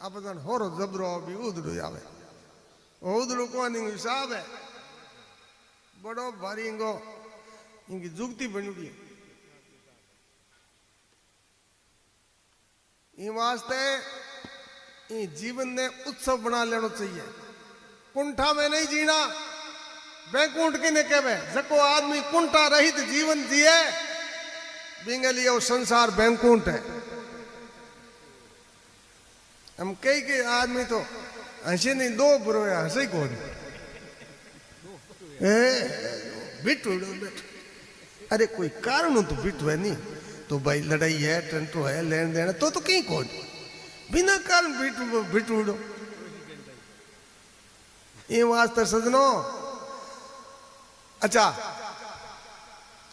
आप होरो जबरो भी उदड़ो आवे उदड़ो कौन हिसाब है बड़ो भारी इंगो इनकी जुगती बनुड़ी इन वास्ते इन जीवन ने उत्सव बना लेना चाहिए। कुंठा में नहीं जीना। बैकुंठ किने कहवे जको आदमी कुंठा रहित जीवन जिए बिंगलियो संसार बैकुंठ है। हम कई आदमी तो हंसे नहीं दो बुरो है हंसे ही कौन बिटू अरे कोई कारण हो तो बिटू है नहीं तो भाई लड़ाई है टंटो है लेन देना तो कहीं कौन बिना कारण बिटू ये वास्ते सजनो। अच्छा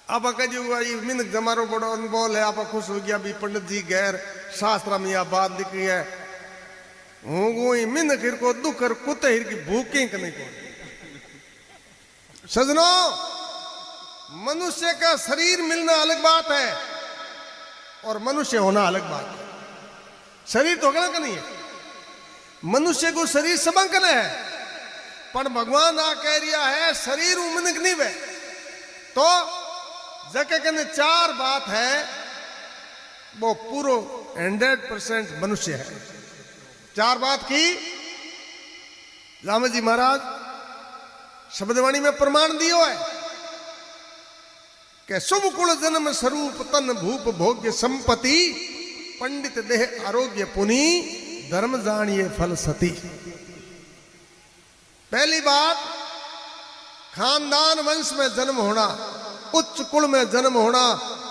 आप कही मिनक जमारो बड़ो अनुभव है आप खुश हो गया भी पंडित जी गैर शास्त्र में यह बात लिखी है हूँ मिनक हिर को दुख कर कुत्ते हिर की भूख नहीं को सजनो मनुष्य का शरीर मिलना अलग बात है और मनुष्य होना अलग बात है। शरीर तो गलत नहीं है मनुष्य को शरीर सबंकन है पर भगवान आ कह रिया है शरीर उमनक नहीं वे तो जके कहने चार बात है वो पूरो 100% मनुष्य है। चार बात की राम जी महाराज शब्दवाणी में प्रमाण दियो है कि शुभ कुल जन्म स्वरूप तन भूप भोग्य संपत्ति पंडित देह आरोग्य पुनि धर्म जानिए फल सती। पहली बात खानदान वंश में जन्म होना उच्च कुल में जन्म होना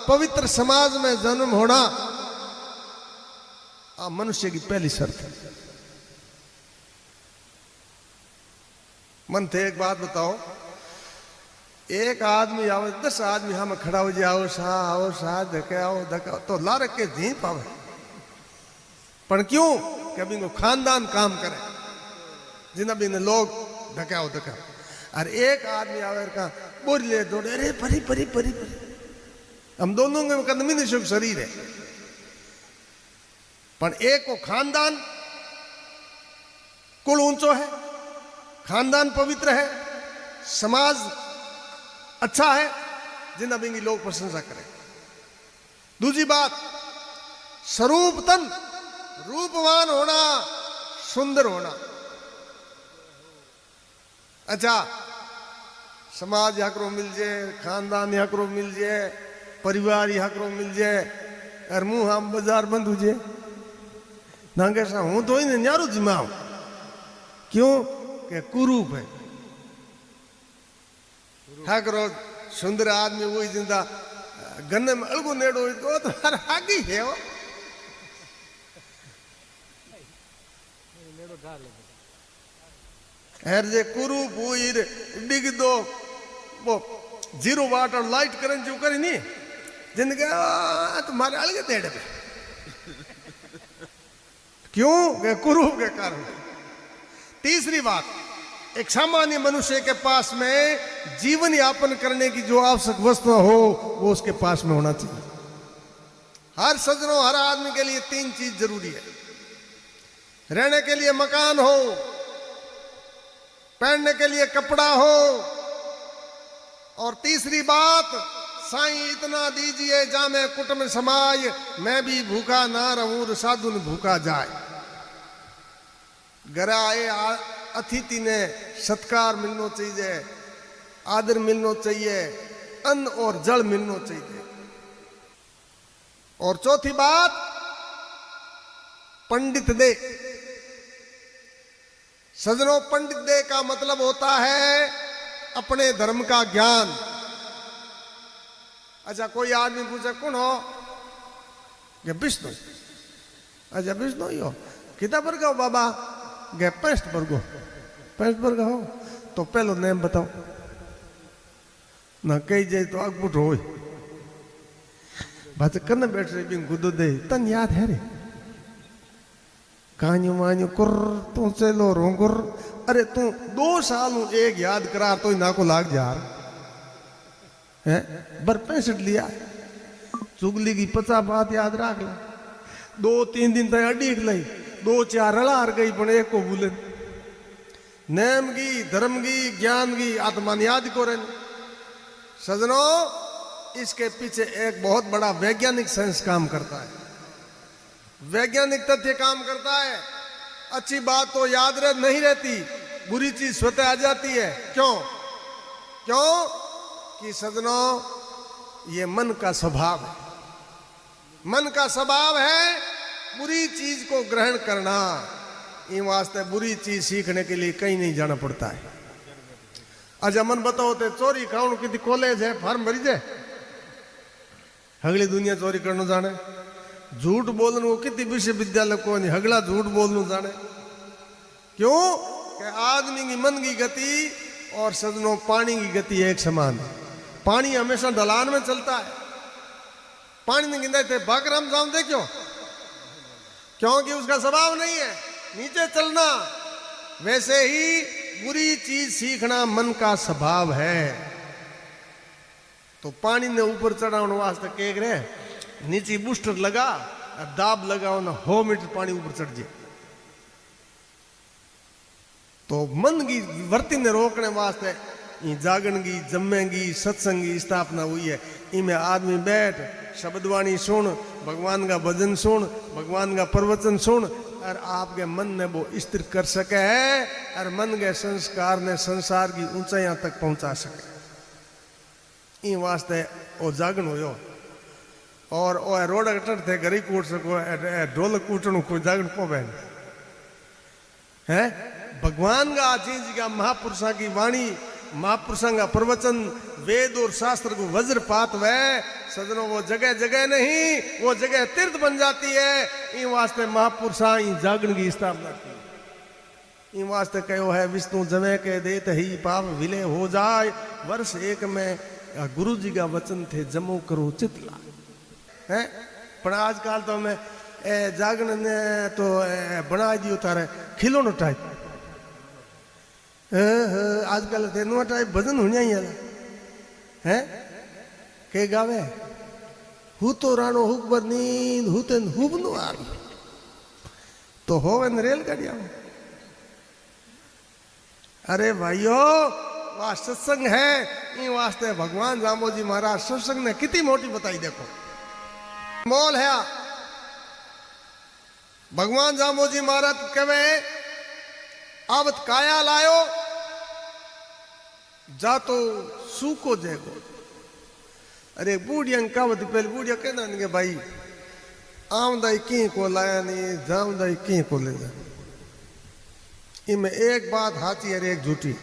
पवित्र समाज में जन्म होना मनुष्य की पहली शर्त है। मन थे एक बात बताओ एक आदमी आओ 10 आदमी हम खड़ा हो जाओ सा धके आओ धका तो ला रखे जी पावे पर क्यों कभी को खानदान काम करे जिन्हें भी लोग धकाओ और एक आदमी आवे का बोल ले दौड़े अरे परी परी परी परी हम दोनों के कदमी निशुक शरीर है पर एक को खानदान कुल ऊंचो है खानदान पवित्र है समाज अच्छा है जिन्हें भी लोग प्रशंसा करें। दूसरी बात स्वरूप तन रूपवान होना सुंदर होना। अच्छा समाज यकरो मिल जाए खानदान यकरो मिल जाए परिवार यकरो मिल जाए और मुंह हम बाजार बंद हो जाए नांगे सा हूं तो ही न्यारू जिमाऊ क्यों के कुरूप है हाकरो सुंदर आदमी वही जिंदा गन्ने में अलगो नेड़ो तो हर हागी है वो हर जे कुरूप हुई डिग दो वो 0 वाट और लाइट करंट जो करी नहीं जिंदगी तुम्हारे अलग तेड़े पे क्यों के कुरूप के कारण। तीसरी बात एक सामान्य मनुष्य के पास में जीवन यापन करने की जो आवश्यक वस्तु हो वो उसके पास में होना चाहिए। हर सजनों हर आदमी के लिए 3 चीज जरूरी है। रहने के लिए मकान हो पहनने के लिए कपड़ा हो और तीसरी बात साईं इतना दीजिए जामे कुटुंब समाज मैं भी भूखा ना रहूं साधु ने भूखा जाए। घर आए अतिथि ने सत्कार मिलना चाहिए आदर मिलना चाहिए अन्न और जल मिलना चाहिए। और चौथी बात पंडित दे सजनों पंडित दे का मतलब होता है अपने धर्म का ज्ञान। अच्छा कोई आदमी पूछे कौन हो विष्णु अच्छा विष्णु ही हो कितना पर हो बाबा गे 65 वर्ग हो तो पहलो नेम बताओ ना कही जाए तो अगबुट हो बात करने बैठ रहे भी गुदो दे तन याद है रे कान्यू मान्यू कुर तू चलो रोंगुर अरे तू 2 साल एक याद करा तो ना को लाग जा है बर 65 लिया चुगली की 50 बात याद रख ले 2-3 दिन तक अड़ी लाई दो चार रला हर गई पण एक को भूले नेम की धर्म की ज्ञान की आत्मान याद को रहे। सजनों, इसके पीछे एक बहुत बड़ा वैज्ञानिक साइंस काम करता है, वैज्ञानिक तथ्य काम करता है। अच्छी बात तो याद नहीं रहती, बुरी चीज स्वतः आ जाती है। क्यों? क्यों कि सजनों, ये मन का स्वभाव है, मन का स्वभाव है बुरी चीज को ग्रहण करना। इन वास्ते बुरी चीज सीखने के लिए कहीं नहीं जाना पड़ता है। आज मन बताओ तो चोरी खाऊं कितनी कॉलेज है, फार्म भरी जाए, हगली दुनिया चोरी करना जाने, झूठ बोलने को कितनी विश्वविद्यालय को नहीं, हगला झूठ बोलना जाने। क्यों? कि आदमी की मन की गति और सजनों पानी की गति एक समान है। पानी हमेशा ढलान में चलता है, पानी नहीं गिंदा थे बागराम जाऊं दे क्यों? क्योंकि उसका स्वभाव नहीं है नीचे चलना। वैसे ही बुरी चीज सीखना मन का स्वभाव है। तो पानी ने ऊपर चढ़ाने वास्ते कह रहे नीचे बूस्टर लगा, दाब लगाओ ना, 100 मीटर पानी ऊपर चढ़ जाए। तो मन की वृत्ति ने रोकने वास्ते जागरण की जम्मेगी सत्संग की स्थापना हुई है। इनमें आदमी बैठ शब्दवाणी सुन, भगवान का भजन सुन, भगवान का प्रवचन सुन, और आपके मन ने वो स्थिर कर सके है, और मन के संस्कार ने संसार की ऊंचाइयां तक पहुंचा सके। इन वास्ते वो जागरण हो। और ओ रोड अटट थे घरी कूट सको, ढोलक कूटन कोई जागरण को बहन है। भगवान का चीज का महापुरुषा की वाणी, महापुरुषा का प्रवचन, वेद और शास्त्र को वज्रपात वह सजनों, वो जगह जगह नहीं, वो जगह तीर्थ बन जाती है। इन वास्ते महापुरुषा इन जागरण की स्थापना की। इन वास्ते कहो है विष्णु जमे के देत ही पाप विले हो जाए, वर्ष एक में गुरु जी का वचन थे जमो करो चितला है। पर आजकल तो मैं जागरण ने तो बना दियो तारे खिलौना टाइप, आजकल तेनुआ टाइप भजन होने ही है। के गावे हु तो राणो हुकबर नींद हुतेन हुबनु आर तो होवे न रेलगाड़िया में। अरे भाइयों, वह सत्संग है। इन वास्ते भगवान जामोजी महाराज सत्संग ने कितनी मोटी बताई, देखो मोल है। भगवान जामोजी महाराज कहे आवत काया लायो जा तो सूको जेगो। अरे बूढ़िया कहावत पहले बूढ़िया कहना कि भाई आमदाई की को लाया नहीं, जामदाई की को ले जा। इनमें एक बात हाथी है, एक झूठी।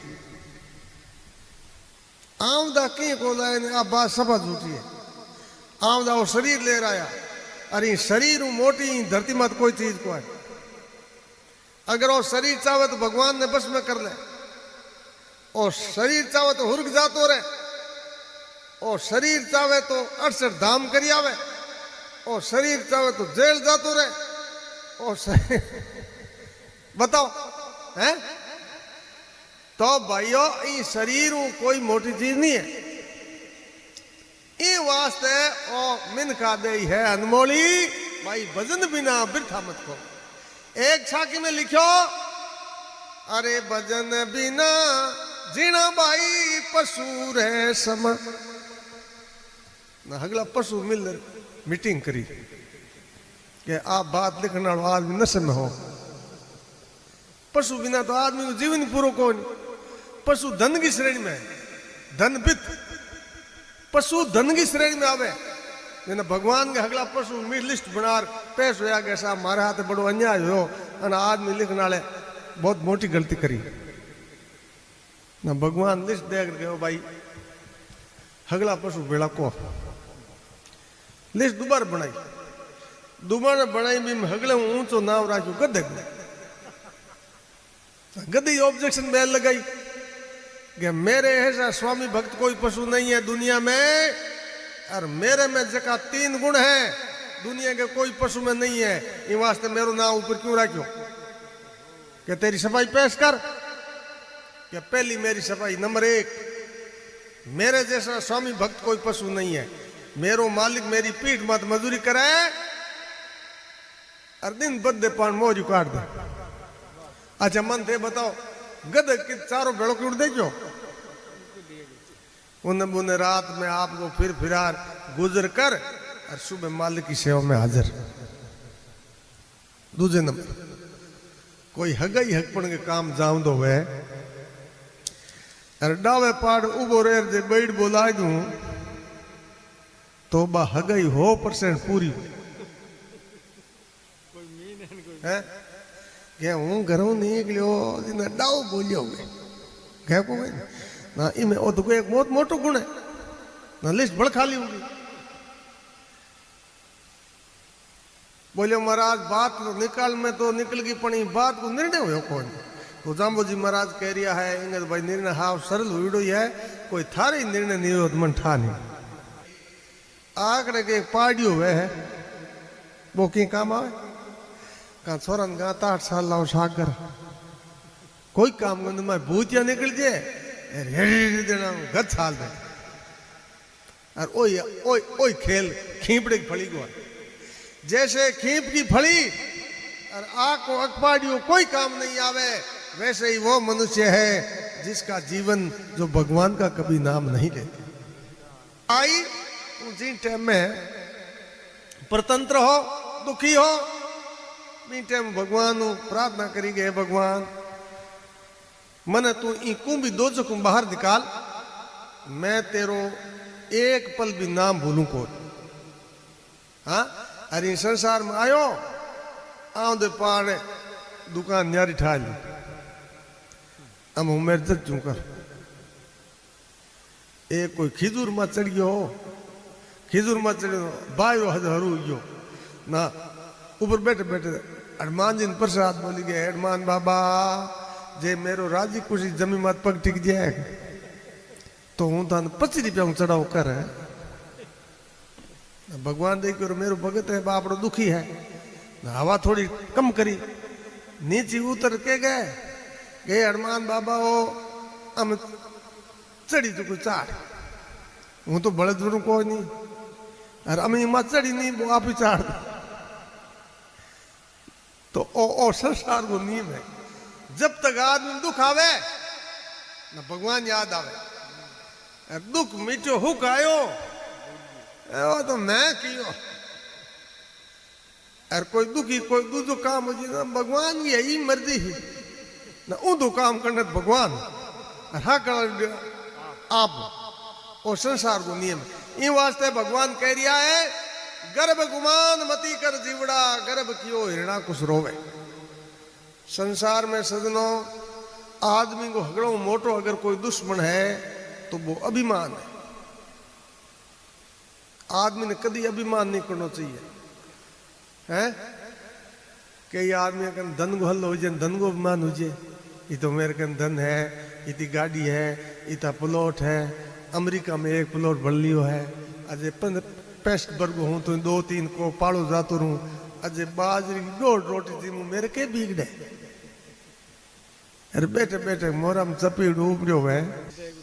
आमदा की को लाया नहीं, अब बात सब झूठी है। आमदा वो शरीर ले रहा है, अरे शरीर मोटी धरती मत कोई चीज को है। अगर वो शरीर चाहे तो भगवान ने बस में कर ले, और शरीर चाहे तो हुर्ग जातो रहे, और शरीर चाहे तो 68 धाम करी आवे, और शरीर चाहे तो जेल जातो रहे, और बताओ हैं? तो भाइयों, ये शरीर कोई मोटी चीज नहीं है। ये वास्ते ओ मिनका दे है अनमोली, भाई भजन बिना बिरथा मत को। एक छाकी में लिखो, अरे भजन बिना जीना भाई पशु रहे सम। अगला पशु मिल मीटिंग करी कि आप बात लिखने वाला आदमी नशे में हो। पशु बिना तो आदमी को जीवन पूरा को नहीं। पशु धन की श्रेणी में, धन बित पशु धन की श्रेणी में आवे। मैंने भगवान के अगला पशु मीट लिस्ट बना पेश होया कि साहब मारे हाथ बड़ो अन्याय हो, आदमी लिखने वाले बहुत मोटी गलती करी ना। भगवान लिस्ट दे गए भाई अगला पशु बेड़ा को लिस्ट दोबारा बनाई, दोबारा बनाई भी हगले ऊंचो नाम राख्यो गधे। गधी ऑब्जेक्शन बेल लगाई कि मेरे ऐसा स्वामी भक्त कोई पशु नहीं है दुनिया में, और मेरे में जका 3 गुण है दुनिया के कोई पशु में नहीं है। इन वास्ते मेरो नाम ऊपर क्यों रखो कि तेरी सफाई पेश कर। कि पहली मेरी सफाई नंबर 1, मेरे जैसा स्वामी भक्त कोई पशु नहीं है। मेरो मालिक मेरी पीठ मत मजदूरी करे, और दिन बदे पान मोजू काट दे। अच्छा मन थे बताओ गद के चारों बेड़ों की उड़ दे क्यों? उन्हें बुने रात में आपको फिर फिरार गुजर कर और सुबह मालिक की सेवा में हाजिर। दूसरे नंबर कोई हगई हकपन के काम जाम दो वे और डावे पाड़ उबो रेर जे बैठ बोला दूं तो बा हगई 100% पूरी है क्या हूं घरों निकलियो जिने डाव बोलियो क्या को ना इमे ओ तो कोई एक बहुत मोटो गुण है ना लिस्ट बड़ खाली होगी। बोले महाराज बात तो निकाल में तो निकल गई पड़ी बात को निर्णय हुआ कौन? तो जाम्बो जी महाराज कह रिया है इंगे भाई निर्णय हाव सरल हुईडो ही है कोई थारे निर्णय नहीं हो मन ठा नहीं आकड़े के पाड़ियो वे है वो की काम आवे का छोरन गा 8 साल लाओ सागर कोई काम गंद में भूतिया निकल जाए रेडी देना गद साल दे और ओई ओई ओई खेल खीपड़े की फली को जैसे खीप की फली और आग को अखबाड़ियों कोई काम नहीं आवे वैसे ही वो मनुष्य है जिसका जीवन जो भगवान का कभी नाम नहीं लेते। आई जिन टाइम में परतंत्र हो दुखी हो इन टाइम भगवान प्रार्थना करी गए भगवान मन तू इकू भी दो चकू बाहर निकाल मैं तेरो एक पल भी नाम भूलू को। हाँ अरे संसार में आयो आंदे पाड़े दुकान न्यारी ठा ली हम उमेर जग चूकर एक कोई खिजूर में चढ़ गयो खिजूर में चढ़ बायो हरू गयो ना ऊपर बैठे बैठे हनुमान जी ने प्रसाद बोली गए हनुमान बाबा जे मेरो राजी खुशी जमी मत पग टिक जाए तो हूं था 25 रुपया चढ़ाओ कर है भगवान देखो मेरो भगत है बापड़ो दुखी है हवा थोड़ी कम करी नीचे उतर के गए हनुमान बाबा वो हम चढ़ी तो कुछ चाड़ हूं तो बड़े दूर को नहीं और अमी मां चढ़ी नहीं वो आप ही चाड़ तो ओ संसार को नियम है जब तक आदमी दुख आवे ना भगवान याद आवे दुख मीठो हुक आयो वो तो मैं कियो और कोई दुखी कोई दूसरो काम हो ना भगवान की यही मर्जी है ना ऊंधो काम करना भगवान और हाँ कर आप और संसार को नियम इन वास्ते भगवान कह रिया है गर्भ गुमान मती कर जीवड़ा गर्भ कियो हिरणा कुछ रोवे। संसार में सजनो आदमी को हगड़ो मोटो अगर कोई दुश्मन है तो वो अभिमान है। आदमी ने कभी अभिमान नहीं करना चाहिए है कई आदमी का धन को हल हो जाए धन को अभिमान हो जाए ये तो मेरे कन धन है इतनी गाड़ी है इतना प्लॉट है अमेरिका में एक प्लॉट बढ़ लियो है अजय 65 वर्ग हूँ तो 2-3 को पाड़ो जातो रहूं अजय बाजरी की 1.5 रोटी जी मेरे के बिगड़े अरे बैठे बैठे मोरा में चपीड़ उबड़ो है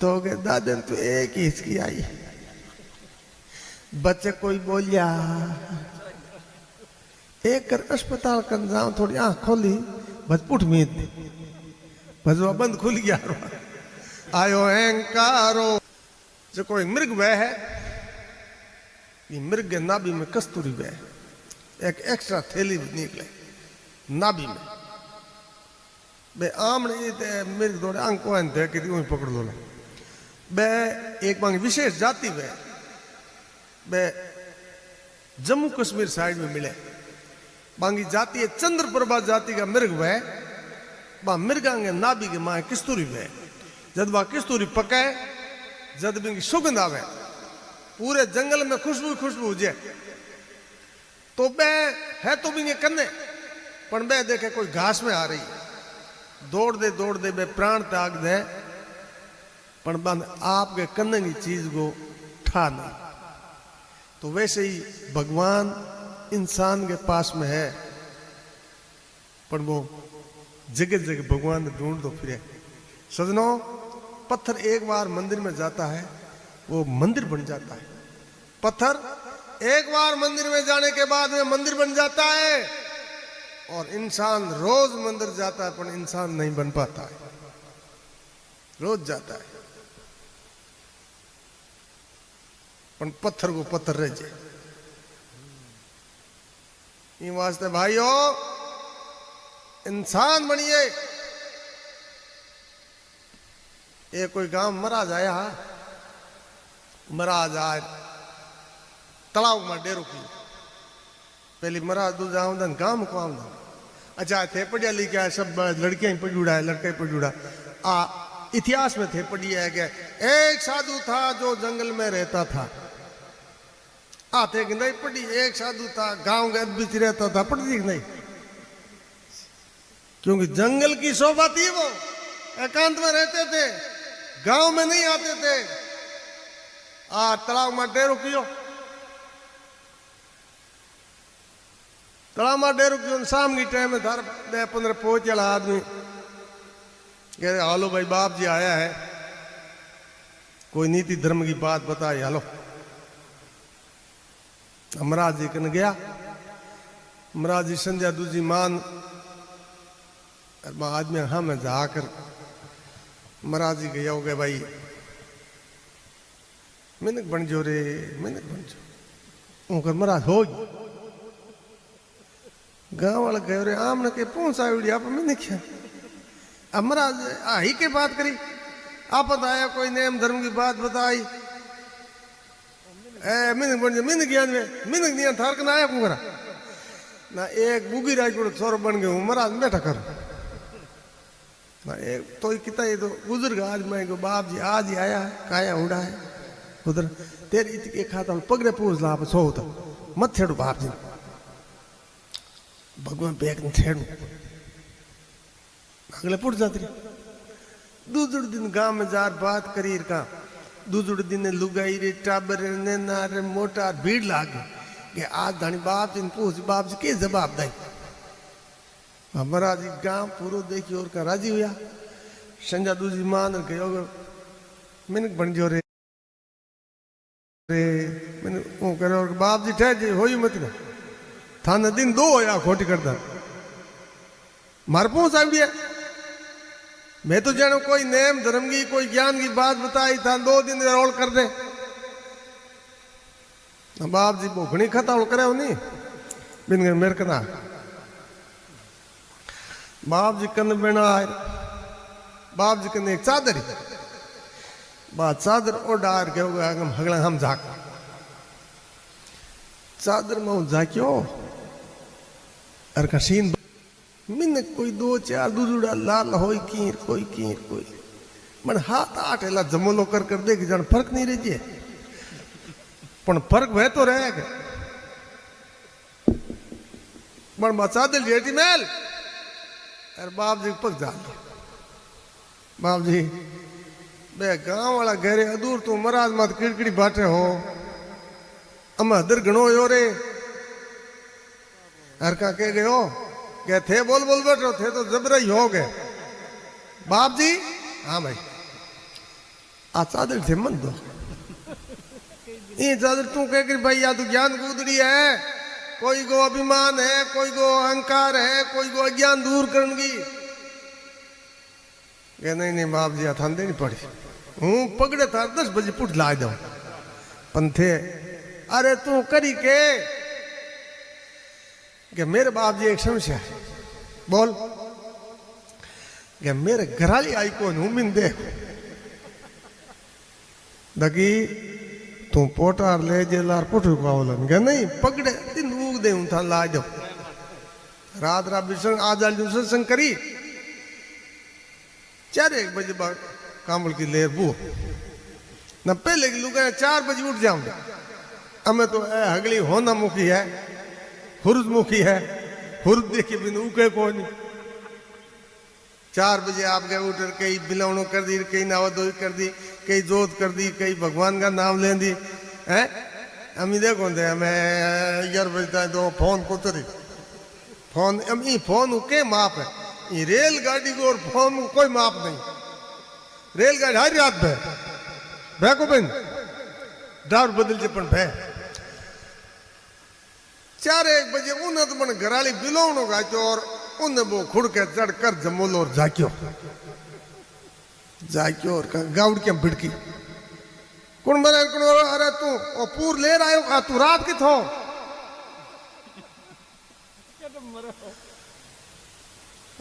तो के दादे तो एक ही हिचकी आई बच्चे कोई बोलिया एक कर अस्पताल कर जाऊं थोड़ी आंख खोली बस पुट मीत बस वो बंद खुल गया आयो अहंकारो जो कोई मृग वह है ये मृग के नाभि में कस्तूरी वह एक एक्स्ट्रा थैली निकले नाभि में बे आमने मृग दौड़े अंको थे कि पकड़ लो बे एक मांग विशेष जाति वह बे जम्मू कश्मीर साइड में मिले बांगी जाति है चंद्रप्रभा जाति का मृग वह बा मृगांगे नाभि के माए किस्तूरी वह जब बा किस्तूरी पकाए जब बिंगी सुगंध आवे पूरे जंगल में खुशबू खुशबू जे तो बे है तो बिंगे कन्ने पण बे देखे कोई घास में आ रही दौड़ दे बे प्राण त्याग दे पण बंद आपके कन्ने की चीज को ठा नहीं। तो वैसे ही भगवान इंसान के पास में है पर वो जगह जगह भगवान ढूंढ तो फिरे। सजनों पत्थर एक बार मंदिर में जाता है वो मंदिर बन जाता है। पत्थर एक बार मंदिर में जाने के बाद में मंदिर बन जाता है और इंसान रोज मंदिर जाता है, पर इंसान नहीं बन पाता है। रोज जाता है पर पत्थर को पत्थर रह जाए। इन वास्ते भाइयों इंसान बनिए। ये कोई गांव महाराज आया, महाराज आए तालाब में डेरो की पहली महाराज दूजा आमदन काम को आमदन। अच्छा थे पढ़िया लिखा है, सब लड़कियां ही पढ़ूड़ा है, लड़का ही पढ़ूड़ा। इतिहास में थे पढ़िया है कि एक साधु था जो जंगल में रहता था। आते कि नहीं पढ़ी, एक साधु था गांव के बीच रहता था, पढ़ती कि नहीं? क्योंकि जंगल की शोभा थी, वो एकांत में रहते थे, गांव में नहीं आते थे। तालाब में डेरो कियो, तालाब में डेरो कियो। शाम की टाइम में धर 10-15 पहुंच वाला आदमी कह रहे हालो भाई बाप जी आया है, कोई नीति धर्म की बात बताई। हालो महाराज जी कन गया। महाराज जी संध्या दूजी मान आदमी हाँ में जाकर महाराज जी गया हो गए भाई मिनक बन जो रे, मिनक बन जो उनकर महाराज हो गांव वाला गए रे आम न के पहुंचा आप मिनक है। अब महाराज ही के बात करी, आप बताया कोई नेम धर्म की बात बताई। मिनक बन जो, मिनक ज्ञान में मिनक नहीं थार कना आया कुंगरा ना। एक बुगी राजपुर छोरो बन गए महाराज बैठा कर ना। एक तो कितना ये तो बुजुर्ग आज मैं को बाप जी आज ही आया काया उड़ा है उधर तेरी इतके खाता पगड़े पूछ ला सो तो मत छेड़ो बाप जी भगवान बैग ने छेड़ू अगले पुट जाती। दूसरे दिन गांव में जार बात करी का, दूसरे दिन लुगाई रे टाबर ने नारे मोटा भीड़ लाग के आज धानी बाप जी पूछ बाप जी के जवाब दई। हमारा जी गांव पूरा देखी और का राजी हुआ। संजा दूजी मान गयो मिनक बन जो रे मैंने वो करे और बाप जी ठहर जी होई मत ना थाने दिन 2 होया खोटी करदा मार पहुंच आई। मैं तो जानो कोई नेम धर्म की कोई ज्ञान की बात बताई था 2 दिन रोल कर दे। बाप जी भोखनी खता करे नहीं बिन मेरे कना बाप जी कन बिना आए। बाप जी कन एक चादर बात चादर और डार के हम हगला हम झाक चादर में झाक्यो और कसीन मिन कोई 2-4 दूजुड़ा लाल होई कीर कोई मन हाथ 8 एला जमोलो कर दे कि जन फर्क नहीं रही है पण फर्क वह तो रहेगा। मन मचा दिल जेठी मेल और बाप जी पक जा बाप जी बे गांव वाला घेरे अदूर तू महाराज मत किड़किड़ी बाटे हो अम हदर घणो यो रे हर का कह गयो क्या थे बोल बैठो थे तो जबर ही हो गए। बाप जी हाँ भाई आ चादर थे मन दो ये चादर तू कह भाई या तो ज्ञान कूदड़ी है, कोई को अभिमान है, कोई को अहंकार है, कोई को अज्ञान दूर करने की। नहीं बाप जी थान देनी पड़ी हूँ पगड़े थार 10 बजे पुट ला दो पंथे। अरे तू करी के मेरे बाप जी एक समस्या है बोल के मेरे घराली आई कौन हूं बिन दे दगी तू पोटार ले जेलार पुटू पावलन के नहीं पगड़े दिन उग दे था ला दो। रात विसंग आज सत्संग करी 4-1 बजे बाद कामल की लेर बू न पहले की लुगाया 4 बजे उठ जाऊंगा। हमें तो हगली होना मुखी है हुर्ज मुखी है हुर्ज देखी बिन उके को नहीं। 4 बजे आप गए उठ कई बिलवणो कर दी, कई नावाधोई कर दी, कई जोत कर दी, कई भगवान का नाम ले दी है। हम देखो दे हमें 11 बजे तो फोन को तरी फोन फोन के माप है। ये रेलगाड़ी को और फोन को कोई माप नहीं। रेलगाड़ी हर रात भै को बिन ड्राइवर बदल जे पण भै 4-1 बजे उन्हें तो मन घराली बिलोवनो गाचो और उन्हें वो खुड़ के चढ़ कर जमोलो और जाक्यो और गाउड के भिड़की कुण मरे कुण अरे तू ओ पूर ले आयो का तू रात की थो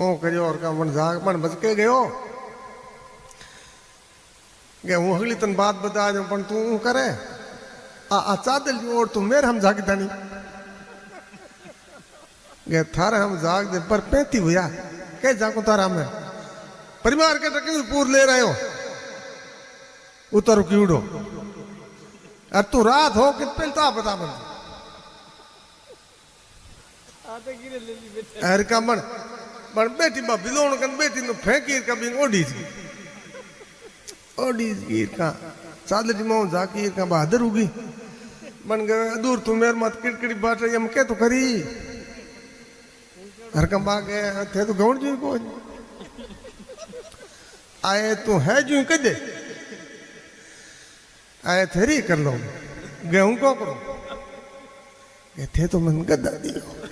ओ करियो और का मन जाग मन बच के गयो के हूं अगली तन बात बता दो पण तू करे आ चादल और तू मेरे हम जागी दानी गे थारे हम जाग दे पर 35 हुआ के जाको तारा में परिवार के टके पूर ले रहे हो उतर क्यूडो अब तू रात हो कि पहलता बता बन हर का मन बेटी बा बिलोण कन बेटी नु फेंकी कभी ओडी गिर का चादली मो जाकी का बहादुर होगी मन गए दूर तू मेरे मत किड़किड़ी बात हम के तो करी हर का बा गए थे तो गौड़ जी को आए तू है जू कदे आए थेरी कर लो गेहूं को करो थे तो मन गद्दा दियो